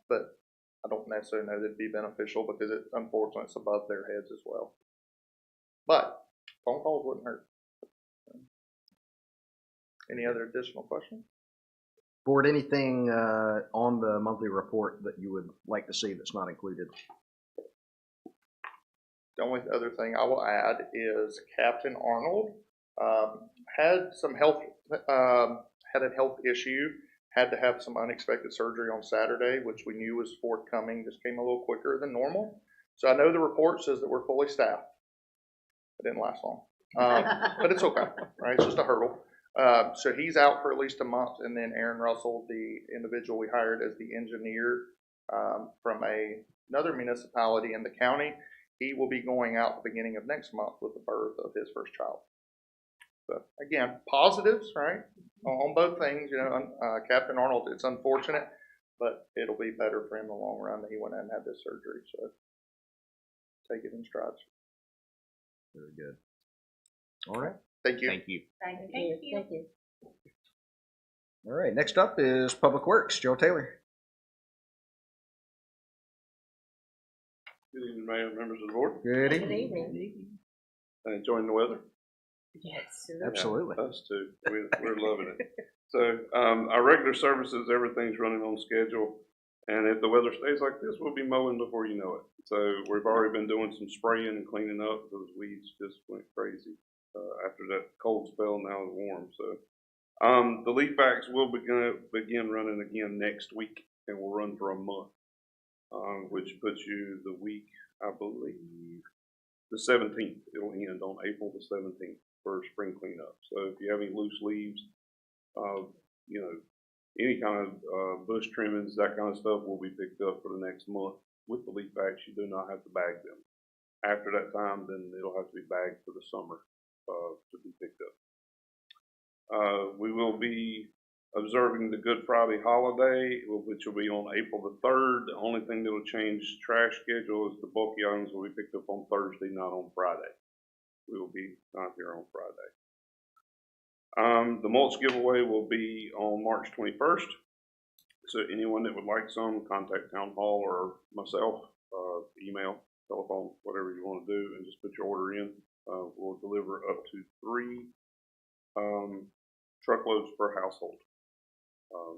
But I don't necessarily know that it'd be beneficial because unfortunately it's above their heads as well. But phone calls wouldn't hurt. Any other additional questions? Board, anything on the monthly report that you would like to see that's not included? The only other thing I will add is Captain Arnold had some health had a health issue, had to have some unexpected surgery on Saturday, which we knew was forthcoming. Just came a little quicker than normal. So I know the report says that we're fully staffed. It didn't last long, but it's okay, right? It's just a hurdle. So he's out for at least a month, and then Aaron Russell, the individual we hired as the engineer from another municipality in the county, he will be going out the beginning of next month with the birth of his first child. So again, positives, right, on both things. Captain Arnold, it's unfortunate, but it'll be better for him in the long run that he went in and had this surgery. So take it in strides. Very good. All right. Thank you. Thank you. Thank you. Thank you. All right. Next up is Public Works. Joe Taylor. Good evening, Mayor, members of the board. Good Good evening. evening. Enjoying the weather? Yes. Absolutely. Yeah, us too. We're loving it. So our regular services, everything's running on schedule. And if the weather stays like this, we'll be mowing before you know it. So we've already been doing some spraying and cleaning up. Those weeds just went crazy after that cold spell. Now it's warm. So the leaf backs will begin running again next week, and will run for a month, which puts you the week, I believe, the 17th. It'll end on April the 17th for spring cleanup. So if you have any loose leaves, any kind of bush trimmings, that kind of stuff will be picked up for the next month. With the leaf bags, you do not have to bag them. After that time, then it'll have to be bagged for the summer to be picked up. We will be observing the Good Friday holiday, which will be on April the 3rd. The only thing that will change trash schedule is the bulky items will be picked up on Thursday, not on Friday. We will be not here on Friday. The mulch giveaway will be on March 21st. So anyone that would like some, contact Town Hall or myself, email, telephone, whatever you want to do, and just put your order in. We'll deliver up to 3 truckloads per household.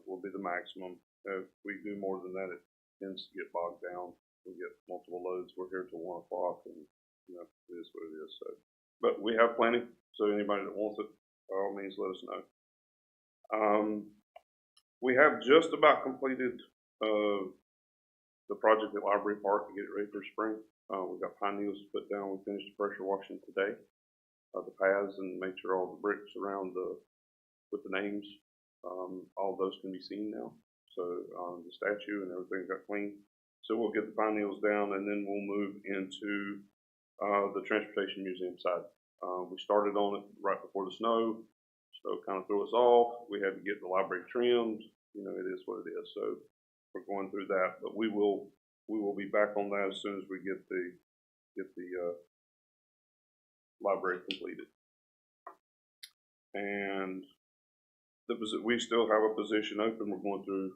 Will be the maximum. If we do more than that, it tends to get bogged down. We get multiple loads. We're here till 1 o'clock, and it is what it is. So, but we have plenty. So anybody that wants it, by all means, let us know. We have just about completed the project at Library Park to get it ready for spring. We've got pine needles to put down. We finished the pressure washing today of the paths and made sure all the bricks around with the names, all of those can be seen now. So the statue and everything got clean. So we'll get the pine needles down, and then we'll move into the Transportation Museum side. We started on it right before the snow. Snow kind of threw us off. We had to get the library trimmed. You know, it is what it is. So we're going through that, but we will be back on that as soon as we get the library completed. And we still have a position open. We're going through,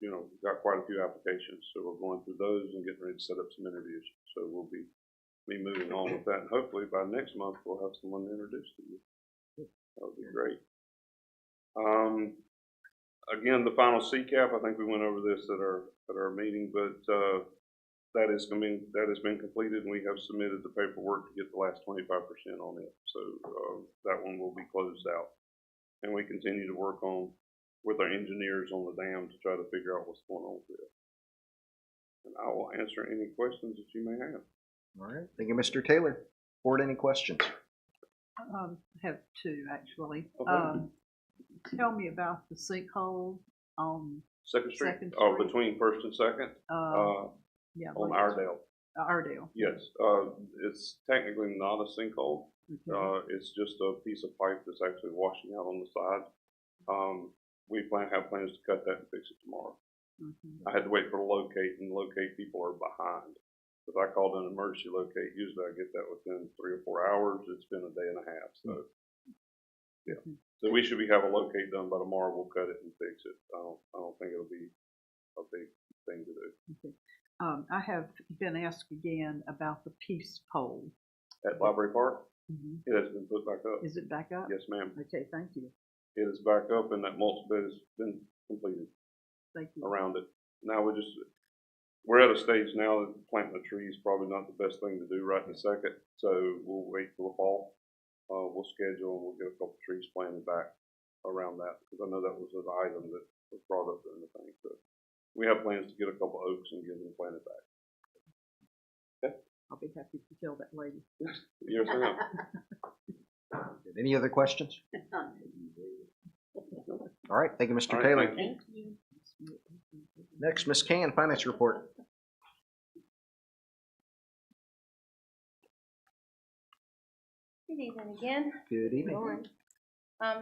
you know, we've got quite a few applications, so we're going through those and getting ready to set up some interviews. So we'll be moving on with that, and hopefully by next month we'll have someone to introduce to you. That would be great. Again, the final CCAP, I think we went over this at our meeting, but that has been completed, and we have submitted the paperwork to get the last 25% on it. So that one will be closed out, and we continue to work with our engineers on the dam to try to figure out what's going on with it. And I will answer any questions that you may have. All right. Thank you, Mr. Taylor. Board, any questions? I have two, actually. Okay. Tell me about the sinkhole on Second Street? Second Oh, Street. between First and Second? Yeah, On Iredale. Iredale. Yes. It's technically not a sinkhole. It's just a piece of pipe that's actually washing out on the side. We have plans to cut that and fix it tomorrow. I had to wait for the locate, and locate people are behind. If I called an emergency locate, usually I get that within 3 or 4 hours. It's been a day and a half, so yeah. So we should have a locate done by tomorrow. We'll cut it and fix it. I don't think it'll be a big thing to do. I have been asked again about the peace pole. At Library Park, it has been put back up. Is it back up? Yes, ma'am. Okay, thank you. It is back up, and that mulch-bed has been completed. Thank you. Around it. Now we're at a stage now that planting the trees is probably not the best thing to do right in a second. So we'll wait till the fall. We'll schedule and we'll get a couple of trees planted back around that, because I know that was an item that was brought up during the thing. So we have plans to get a couple of oaks and get them planted back. Okay. I'll be happy to tell that lady. Yes, ma'am. Any other questions? All right. Thank you, Mr. Taylor. Thank you. Next, Ms. Can, Finance Report. Good evening again. Good evening. I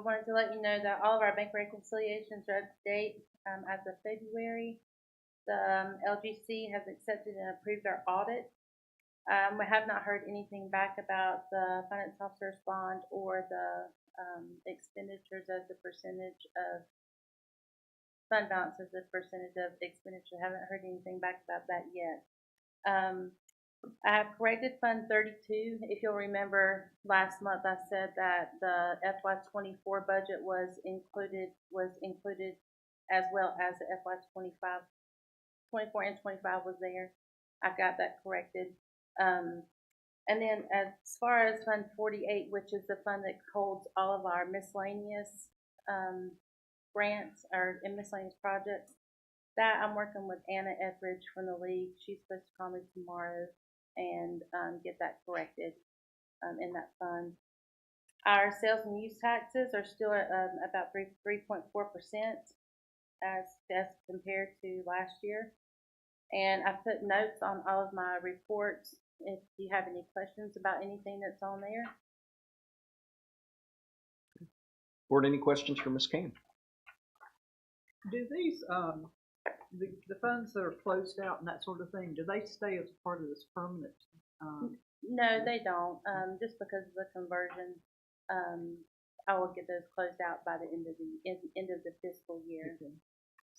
wanted to let you know that all of our bank reconciliations are up to date as of February. The LGC has accepted and approved our audit. We have not heard anything back about the finance officer's bond or the expenditures as a percentage of fund balance as a percentage of expenditure. Haven't heard anything back about that yet. I have corrected Fund 32. If you'll remember, last month I said that the FY24 budget was included as well as the FY25, 24 and 25 was there. I got that corrected. And then as far as Fund 48, which is the fund that holds all of our miscellaneous grants or miscellaneous projects, that I'm working with Anna Etheridge from the league. She's supposed to call me tomorrow and get that corrected in that fund. Our sales and use taxes are still at about 3.4% as compared to last year. And I put notes on all of my reports if you have any questions about anything that's on there. Board, any questions for Ms. Can? Do these, the funds that are closed out and that sort of thing, do they stay as part of this permanent? No, they don't. Just because of the conversion, I will get those closed out by the end of the fiscal year. Okay.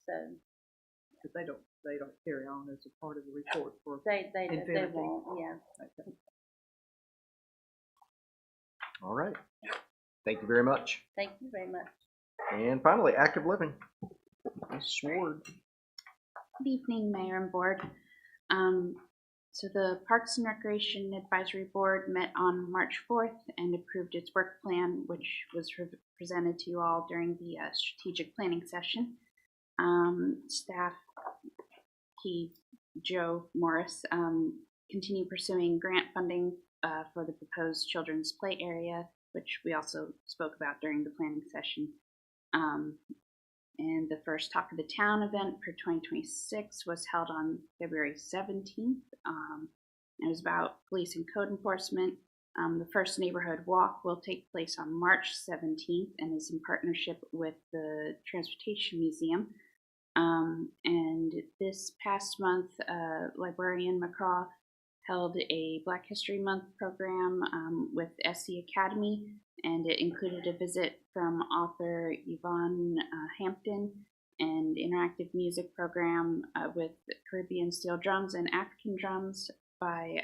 So. But they don't carry on as a part of the report for They infinity. won't. Yeah. Okay. All right. Thank you very much. Thank you very much. And finally, active living. Ms. Sword. Good evening, Mayor and Board. So the Parks and Recreation Advisory Board met on March 4th and approved its work plan, which was presented to you all during the strategic planning session. Staff he, Joe Morris, continue pursuing grant funding for the proposed children's play area, which we also spoke about during the planning session. And the first Talk of the Town event for 2026 was held on February 17th. It was about police and code enforcement. The first neighborhood walk will take place on March 17th and is in partnership with the Transportation Museum. And this past month, librarian McCraw held a Black History Month program with SC Academy, and it included a visit from author Yvonne Hampton and interactive music program with Caribbean steel drums and African drums by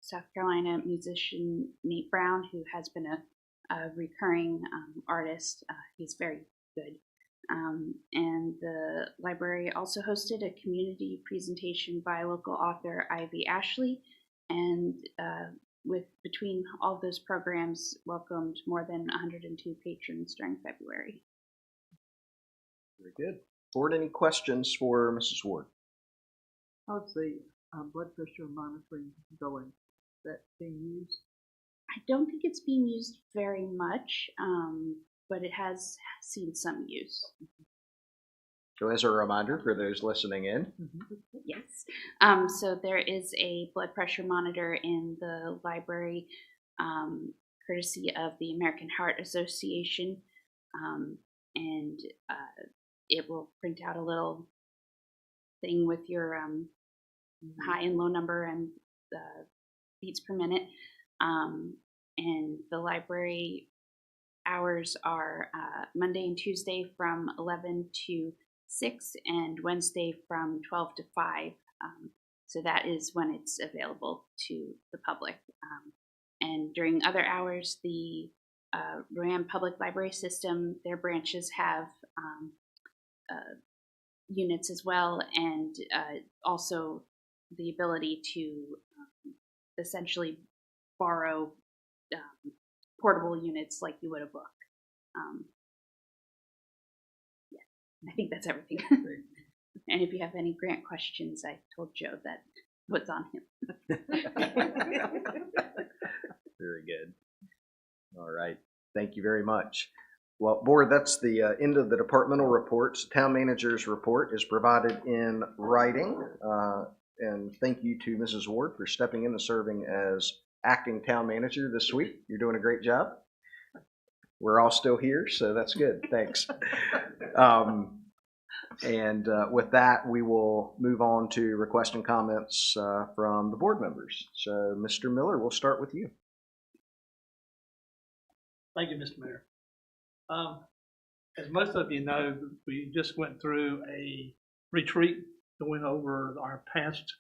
South Carolina musician Nate Brown, who has been a recurring artist. He's very good. And the library also hosted a community presentation by local author Ivy Ashley, and between all of those programs, welcomed more than 102 patrons during February. Very good. Board, any questions for Mrs. Ward? How's the blood pressure monitoring going? Is that being used? I don't think it's being used very much, but it has seen some use. So as a reminder for those listening in. Yes. So there is a blood pressure monitor in the library, courtesy of the American Heart Association, and it will print out a little thing with your high and low number and beats per minute. And the library hours are Monday and Tuesday from 11 to 6 and Wednesday from 12 to 5. So that is when it's available to the public. And during other hours, the Rowan Public Library System, their branches have units as well, and also the ability to essentially borrow portable units like you would a book. I think that's everything. And if you have any grant questions, I told Joe that what's on him. Very good. All right. Thank you very much. Well, Board, that's the end of the departmental reports. Town manager's report is provided in writing. And thank you to Mrs. Ward for stepping in and serving as acting town manager this week. You're doing a great job. We're all still here, so that's good. Thanks. And with that, we will move on to requests and comments from the board members. So, Mr. Miller, we'll start with you. Thank you, Mr. Mayor. As most of you know, we just went through a retreat going over our past,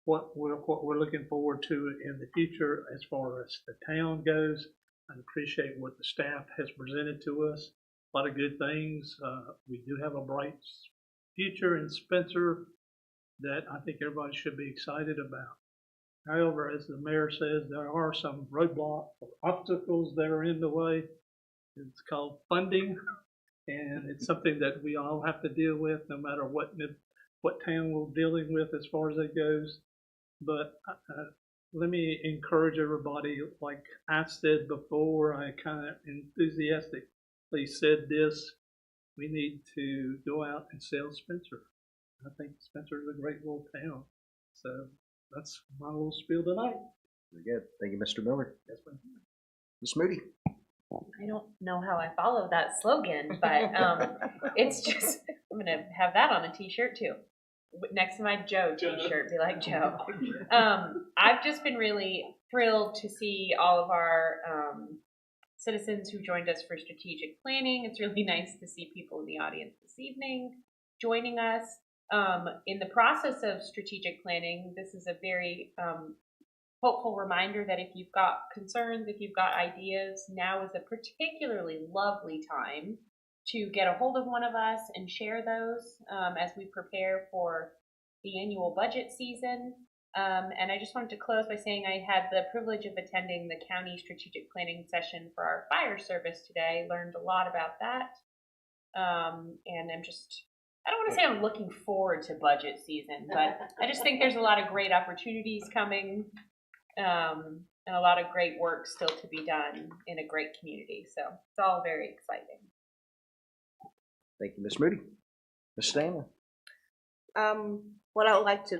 what we're looking forward to in the future as far as the town goes. I appreciate what the staff has presented to us. A lot of good things. We do have a bright future in Spencer that I think everybody should be excited about. However, as the mayor says, there are some roadblocks or obstacles that are in the way. It's called funding, and it's something that we all have to deal with no matter what town we're dealing with as far as it goes. But let me encourage everybody, like I said before, I kind of enthusiastically said this, we need to go out and sell Spencer. I think Spencer is a great little town. So that's my little spiel tonight. Very good. Thank you, Mr. Miller. Yes, ma'am. Ms. Moody. I don't know how I follow that slogan, but it's just, I'm going to have that on a t-shirt too. Next to my Joe t-shirt, be like Joe. I've just been really thrilled to see all of our citizens who joined us for strategic planning. It's really nice to see people in the audience this evening joining us. In the process of strategic planning, this is a very hopeful reminder that if you've got concerns, if you've got ideas, now is a particularly lovely time to get a hold of one of us and share those as we prepare for the annual budget season. And I just wanted to close by saying I had the privilege of attending the county strategic planning session for our fire service today. Learned a lot about that. And I'm just I don't want to say I'm looking forward to budget season, but I just think there's a lot of great opportunities coming, and a lot of great work still to be done in a great community. So it's all very exciting. Thank you, Ms. Moody. Ms. Stanley. What I would like to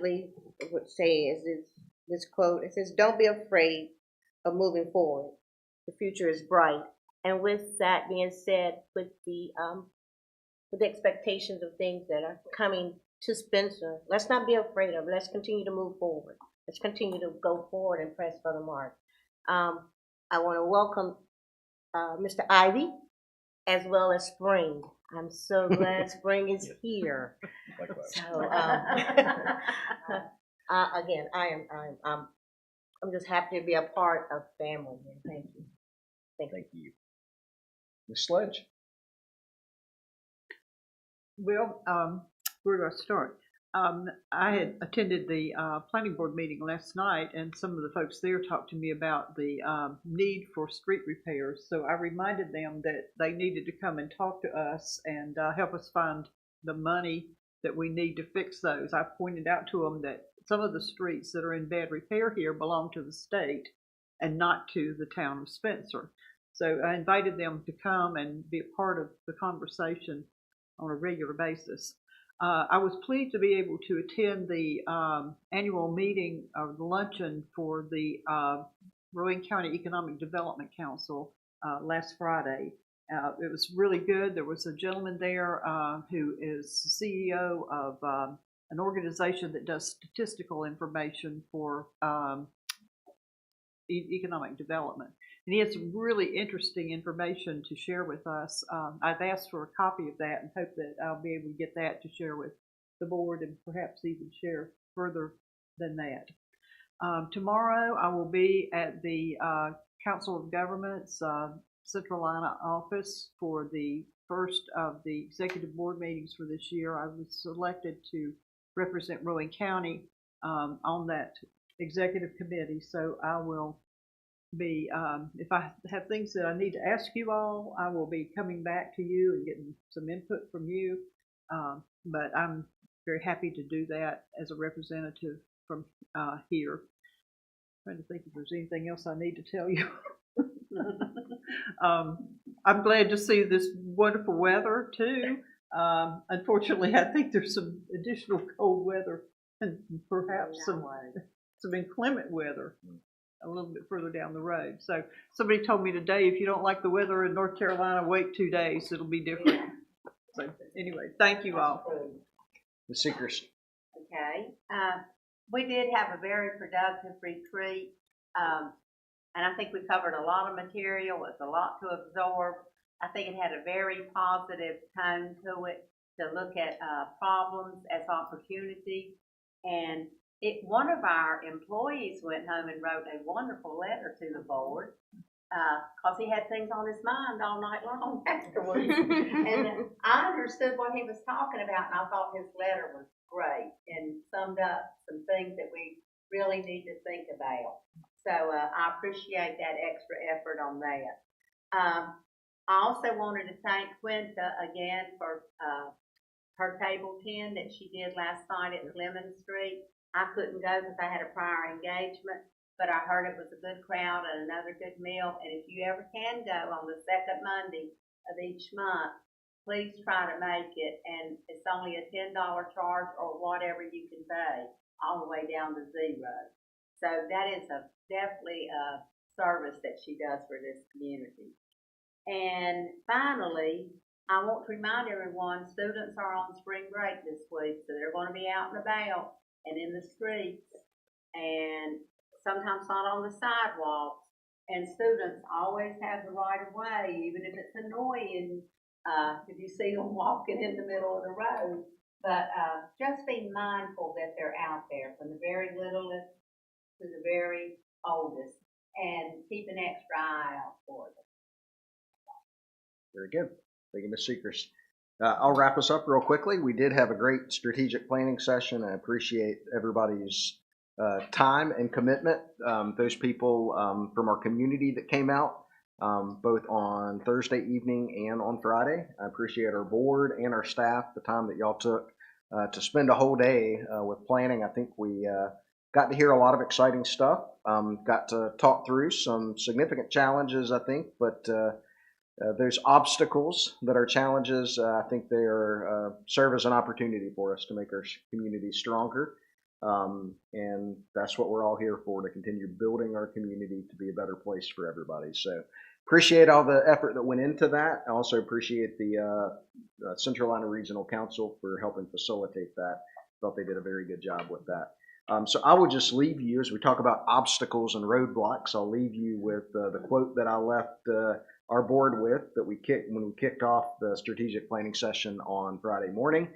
say is this quote. It says, "Don't be afraid of moving forward. The future is bright." And with that being said, with the expectations of things that are coming to Spencer, let's not be afraid of it. Let's continue to move forward. Let's continue to go forward and press for the mark. I want to welcome Mr. Ivy as well as Spring. I'm so glad Spring is here. Likewise. So again, I'm just happy to be a part of family here. Thank you. Thank you. Ms. Sledge. Well, where do I start? I had attended the planning board meeting last night, and some of the folks there talked to me about the need for street repairs. So I reminded them that they needed to come and talk to us and help us find the money that we need to fix those. I pointed out to them that some of the streets that are in bad repair here belong to the state and not to the town of Spencer. So I invited them to come and be a part of the conversation on a regular basis. I was pleased to be able to attend the annual meeting of the luncheon for the Rowan County Economic Development Council last Friday. It was really good. There was a gentleman there who is CEO of an organization that does statistical information for economic development. And he has some really interesting information to share with us. I've asked for a copy of that and hope that I'll be able to get that to share with the board and perhaps even share further than that. Tomorrow I will be at the Council of Governments Central Line office for the first of the executive board meetings for this year. I was selected to represent Rowan County on that executive committee, so I will be, if I have things that I need to ask you all, I will be coming back to you and getting some input from you. But I'm very happy to do that as a representative from here. I'm trying to think if there's anything else I need to tell you. I'm glad to see this wonderful weather too. Unfortunately, I think there's some additional cold weather and perhaps some inclement weather a little bit further down the road. So somebody told me today, if you don't like the weather in North Carolina, wait 2 days, it'll be different. So anyway, thank you all. The Seekers. Okay. We did have a very productive retreat, and I think we covered a lot of material. It's a lot to absorb. I think it had a very positive tone to it, to look at problems as opportunities. And one of our employees went home and wrote a wonderful letter to the board because he had things on his mind all night long afterwards. And I understood what he was talking about, and I thought his letter was great and summed up some things that we really need to think about. So I appreciate that extra effort on that. I also wanted to thank Quinta again for her table 10 that she did last night at Lemon Street. I couldn't go because I had a prior engagement, but I heard it was a good crowd and another good meal. And if you ever can go on the second Monday of each month, please try to make it. And it's only a $10 charge or whatever you can pay, all the way down to zero. So that is definitely a service that she does for this community. And finally, I want to remind everyone, students are on spring break this week, so they're going to be out and about and in the streets, and sometimes not on the sidewalks. And students always have the right of way, even if it's annoying if you see them walking in the middle of the road. But just be mindful that they're out there, from the very littlest to the very oldest, and keep an extra eye out for them. Very good. Thank you, Ms. Seekers. I'll wrap us up real quickly. We did have a great strategic planning session. I appreciate everybody's time and commitment. Those people from our community that came out both on Thursday evening and on Friday. I appreciate our board and our staff, the time that y'all took to spend a whole day with planning. I think we got to hear a lot of exciting stuff, got to talk through some significant challenges, I think, but there's obstacles that are challenges. I think they are serve as an opportunity for us to make our community stronger. And that's what we're all here for, to continue building our community to be a better place for everybody. So appreciate all the effort that went into that. I also appreciate the Central Atlanta Regional Council for helping facilitate that. Thought they did a very good job with that. So I will just leave you, as we talk about obstacles and roadblocks, I'll leave you with the quote that I left our board with that when we kicked off the strategic planning session on Friday morning.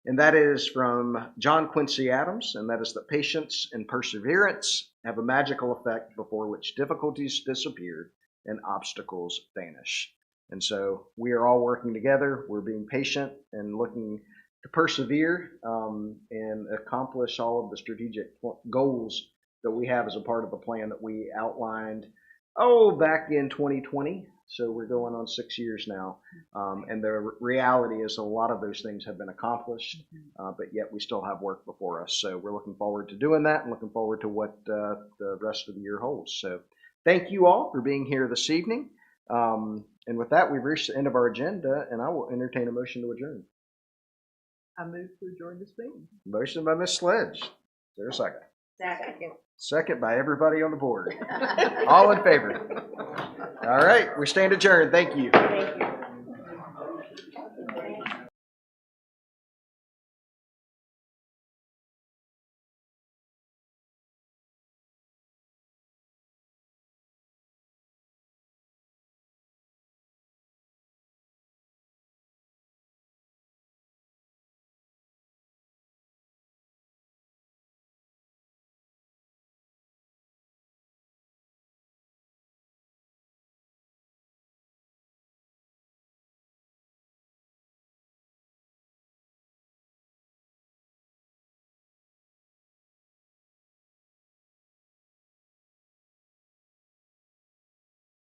And that is from John Quincy Adams, and that is that patience and perseverance have a magical effect before which difficulties disappear and obstacles vanish. And so we are all working together. We're being patient and looking to persevere and accomplish all of the strategic goals that we have as a part of the plan that we outlined, back in 2020. So we're going on 6 years now. And the reality is a lot of those things have been accomplished, but yet we still have work before us. So we're looking forward to doing that and looking forward to what the rest of the year holds. So thank you all for being here this evening. And with that, we've reached the end of our agenda, and I will entertain a motion to adjourn. I move to adjourn this meeting. Motion by Ms. Sledge. Is there a second? Second. Second by everybody on the board. All in favor? All right, we stand adjourned. Thank you. Thank you.